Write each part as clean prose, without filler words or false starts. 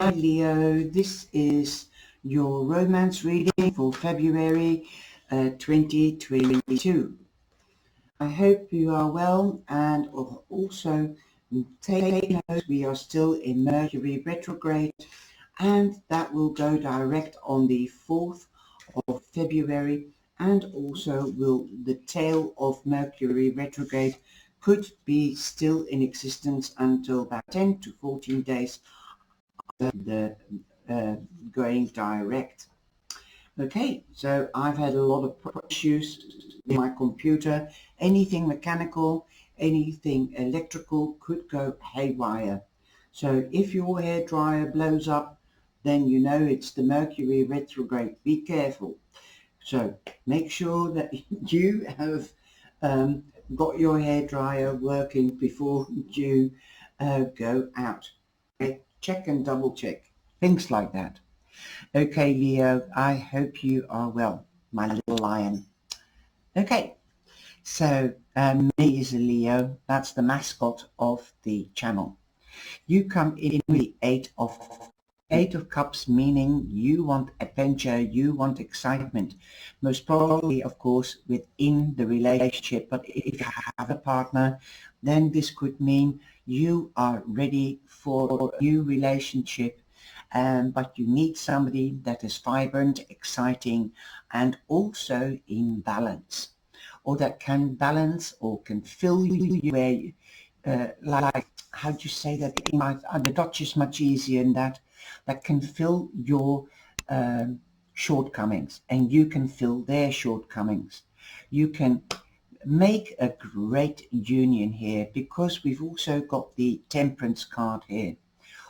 Hi Leo, this is your romance reading for February 2022. I hope you are well, and also take note we are still in Mercury retrograde, and that will go direct on the 4th of February, and also will the tail of Mercury retrograde could be still in existence until about 10 to 14 days the going direct. Okay, so I've had a lot of issues with my computer. Anything mechanical, anything electrical could go haywire. So if your hair dryer blows up, then you know it's the Mercury retrograde. Be careful. So make sure that you have got your hair dryer working before you go out. Okay? Check and double check. Things like that. Okay, Leo, I hope you are well, my little lion. Okay, so me is a Leo. That's the mascot of the channel. You come in with the Eight of Cups, meaning you want adventure, you want excitement. Most probably, of course, within the relationship. But if you have a partner, then this could mean you are ready for a new relationship. But you need somebody that is vibrant, exciting, and also in balance, or that can balance or can fill you where you, like, how do you say that? The Dutch is much easier in that can fill your shortcomings, and you can fill their shortcomings. You can make a great union here, because we've also got the Temperance card here.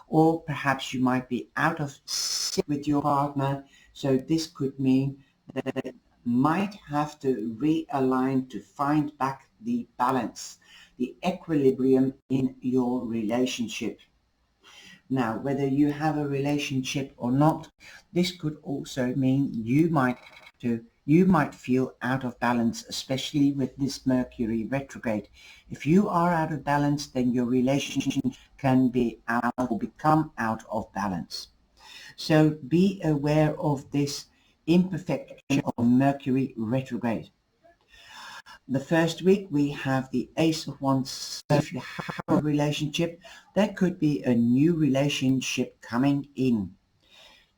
Or perhaps you might be out of sync with your partner, so this could mean that you might have to realign to find back the balance, the equilibrium in your relationship. Now, whether you have a relationship or not, this could also mean you might feel out of balance, especially with this Mercury retrograde. If you are out of balance, then your relationship can be out or become out of balance. So be aware of this imperfection of Mercury retrograde. The first week we have the Ace of Wands. So if you have a relationship, there could be a new relationship coming in.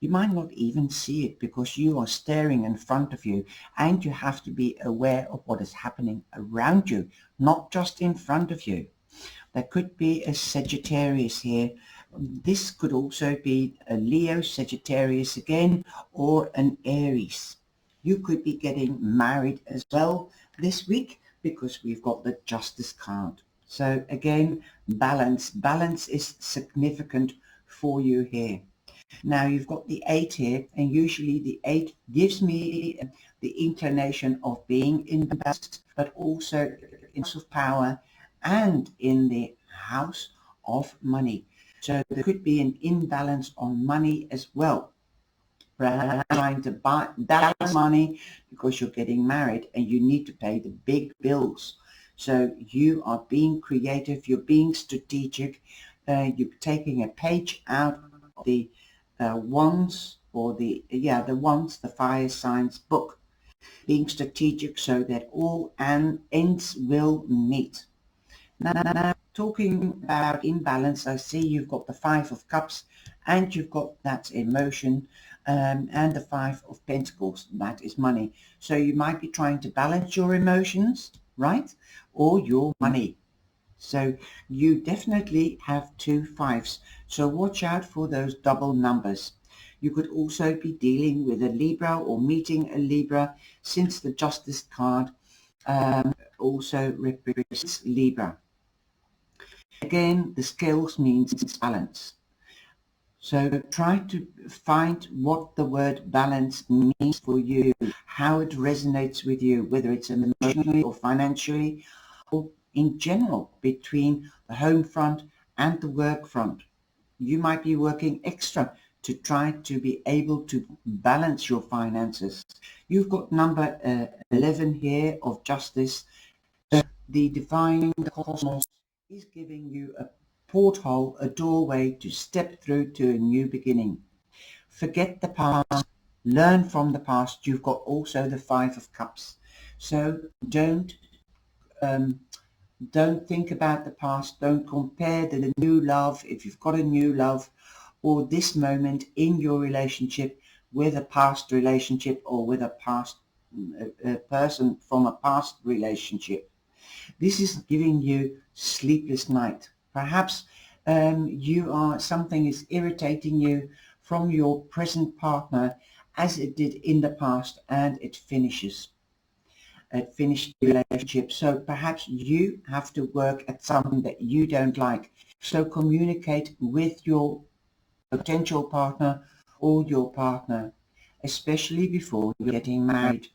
You might not even see it because you are staring in front of you, and you have to be aware of what is happening around you, not just in front of you. There could be a Sagittarius here. This could also be a Leo, Sagittarius again, or an Aries. You could be getting married as well this week, because we've got the Justice card. So again, balance. Balance is significant for you here. Now you've got the 8 here, and usually the 8 gives me the inclination of being in balance, but also in House of Power and in the House of Money. So there could be an imbalance on money as well. Trying to balance money because you're getting married and you need to pay the big bills. So you are being creative, you're being strategic, you're taking a page out of the wands, or the wands, the fire signs book, being strategic so that all ends will meet. Now, talking about imbalance, I see you've got the 5 of Cups, and you've got that emotion, and the 5 of Pentacles, that is money. So you might be trying to balance your emotions, right, or your money. So you definitely have 2 5s. So watch out for those double numbers. You could also be dealing with a Libra or meeting a Libra, since the Justice card also represents Libra. Again, the scales means balance. So try to find what the word balance means for you, how it resonates with you, whether it's emotionally or financially, or in general between the home front and the work front. You might be working extra to try to be able to balance your finances. You've got number 11 here of Justice. The divine, the cosmos, is giving you a porthole, a doorway to step through to a new beginning. Forget the past, learn from the past. You've got also the Five of Cups. So um, don't think about the past. Don't compare the new love, if you've got a new love, or this moment in your relationship with a past relationship or with a past a person from a past relationship. This is giving you sleepless night. Perhaps something is irritating you from your present partner as it did in the past, and it finishes. It finished the relationship. So perhaps you have to work at something that you don't like. So communicate with your potential partner or your partner, especially before you're getting married.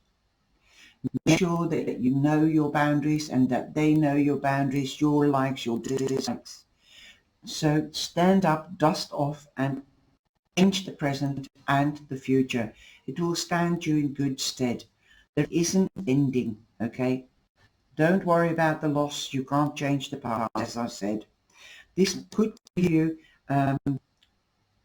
Make sure that you know your boundaries and that they know your boundaries, your likes, your dislikes. So stand up, dust off, and change the present and the future. It will stand you in good stead. There isn't ending, okay? Don't worry about the loss. You can't change the past, as I said. This could give you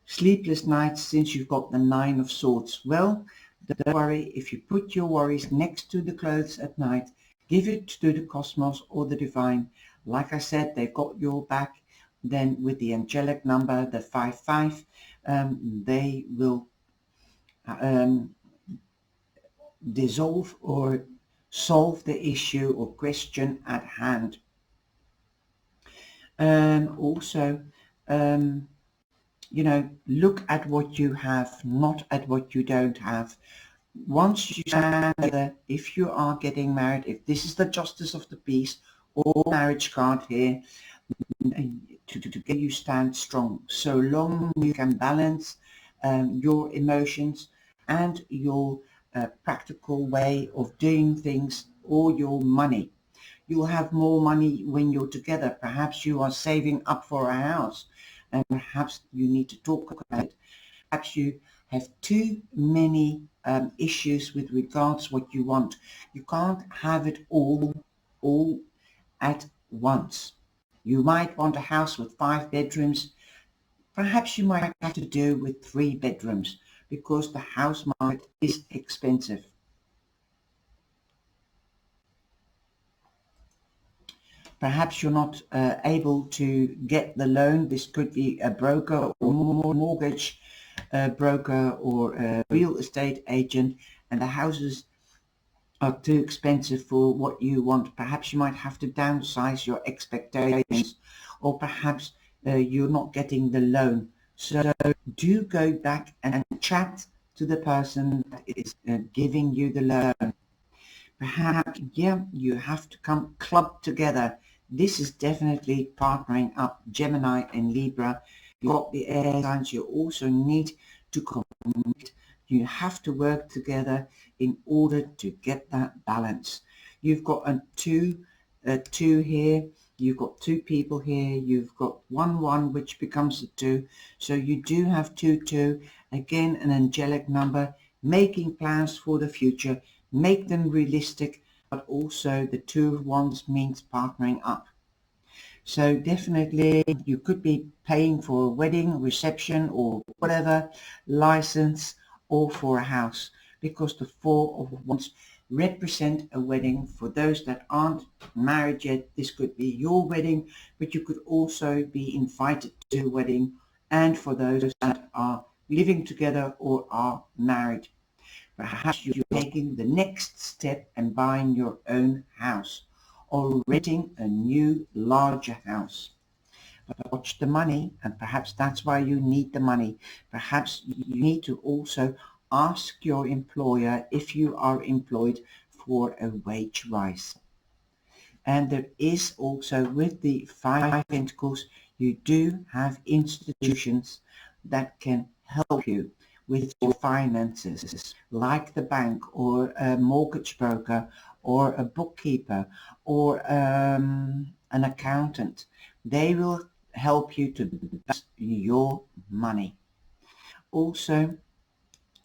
sleepless nights since you've got the Nine of Swords. Well, don't worry. If you put your worries next to the clothes at night, give it to the cosmos or the divine. Like I said, they've got your back. Then with the angelic number, the 55, they will dissolve or solve the issue or question at hand. Also, look at what you have, not at what you don't have. Once you stand together, if you are getting married, if this is the Justice of the Peace or marriage card here, to get you stand strong. So long you can balance your emotions and your practical way of doing things, or your money. You'll have more money when you're together. Perhaps you are saving up for a house, and perhaps you need to talk about it. Perhaps you have too many issues with regards what you want. You can't have it all at once. You might want a house with 5 bedrooms. Perhaps you might have to do with 3 bedrooms because the house market is expensive. Perhaps you're not able to get the loan. This could be a broker or mortgage broker or a real estate agent, and the houses are too expensive for what you want. Perhaps you might have to downsize your expectations, or perhaps you're not getting the loan. So do go back and chat to the person that is giving you the loan. Perhaps, you have to come club together. This is definitely partnering up Gemini and Libra. You've got the air signs. You also need to communicate. You have to work together in order to get that balance. You've got a two here. You've got 2 people here. You've got 1 which becomes a 2. So you do have 2. Again, an angelic number, making plans for the future. Make them realistic, but also the 2 of Wands means partnering up. So definitely you could be paying for a wedding reception or whatever, license, or for a house, because the 4 of Wands represent a wedding. For those that aren't married yet, this could be your wedding, but you could also be invited to a wedding. And for those that are living together or are married, perhaps you're taking the next step and buying your own house or renting a new, larger house. But watch the money, and perhaps that's why you need the money. Perhaps you need to also ask your employer, if you are employed, for a wage rise. And there is also, with the 5 of Pentacles, you do have institutions that can help you with your finances, like the bank or a mortgage broker or a bookkeeper or an accountant. They will help you to balance your money. Also,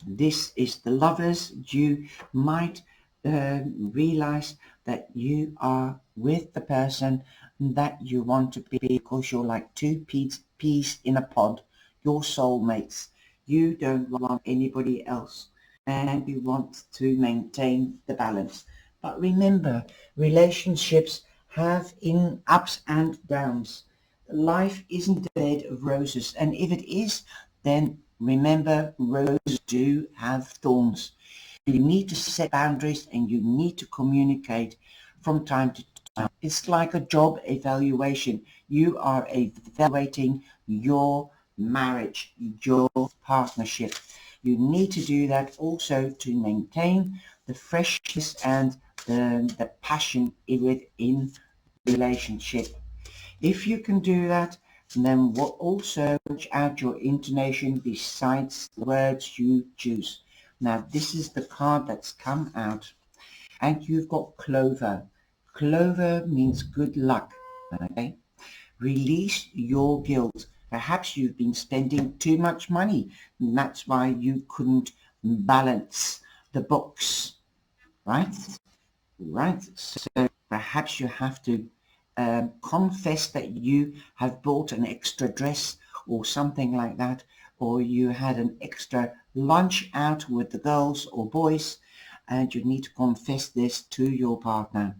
this is the Lovers. You might realize that you are with the person that you want to be, because you're like two peas in a pod. Your soulmates. You don't want anybody else, and you want to maintain the balance. But remember, relationships have in ups and downs. Life isn't a bed of roses, and if it is, then remember, roses do have thorns. You need to set boundaries and you need to communicate from time to time. It's like a job evaluation. You are evaluating your marriage, your partnership. You need to do that also to maintain the freshness and the passion within relationship. If you can do that, then what also watch out your intonation besides the words you choose. Now this is the card that's come out, and you've got clover. Clover means good luck. Okay? Release your guilt. Perhaps you've been spending too much money, and that's why you couldn't balance the books, right? Right. So perhaps you have to confess that you have bought an extra dress or something like that, or you had an extra lunch out with the girls or boys, and you need to confess this to your partner.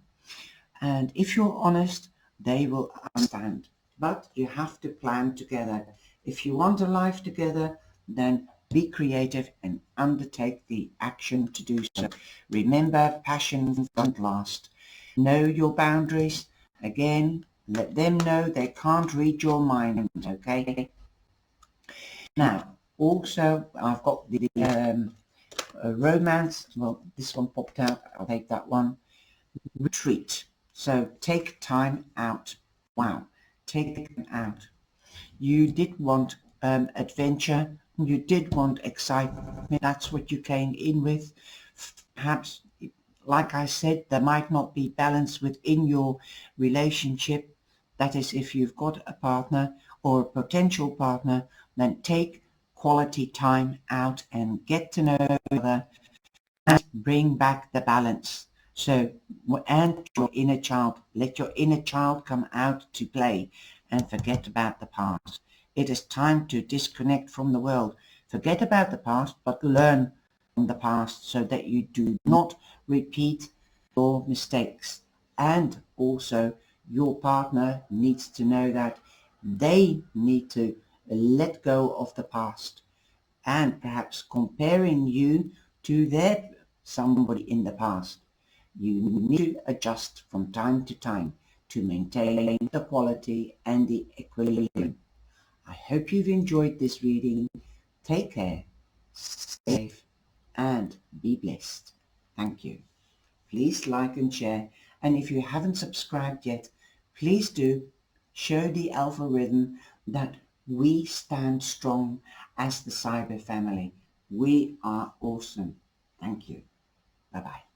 And if you're honest, they will understand. But you have to plan together. If you want a life together, then be creative and undertake the action to do so. Remember, passion won't last. Know your boundaries. Again, let them know they can't read your mind, okay? Now, also, I've got the romance. Well, this one popped out. I'll take that one. Retreat. So take time out. Wow, take time out. You did want adventure. You did want excitement. That's what you came in with. Perhaps, like I said, there might not be balance within your relationship. That is, if you've got a partner or a potential partner, then take quality time out and get to know each other and bring back the balance. So, and your inner child, let your inner child come out to play and forget about the past. It is time to disconnect from the world. Forget about the past, but learn from the past so that you do not repeat your mistakes. And also, your partner needs to know that they need to let go of the past, and perhaps comparing you to their somebody in the past. You need to adjust from time to time to maintain the quality and the equilibrium. I hope you've enjoyed this reading. Take care, stay safe, and be blessed. Thank you. Please like and share. And if you haven't subscribed yet, please do. Show the algorithm that we stand strong as the cyber family. We are awesome. Thank you. Bye-bye.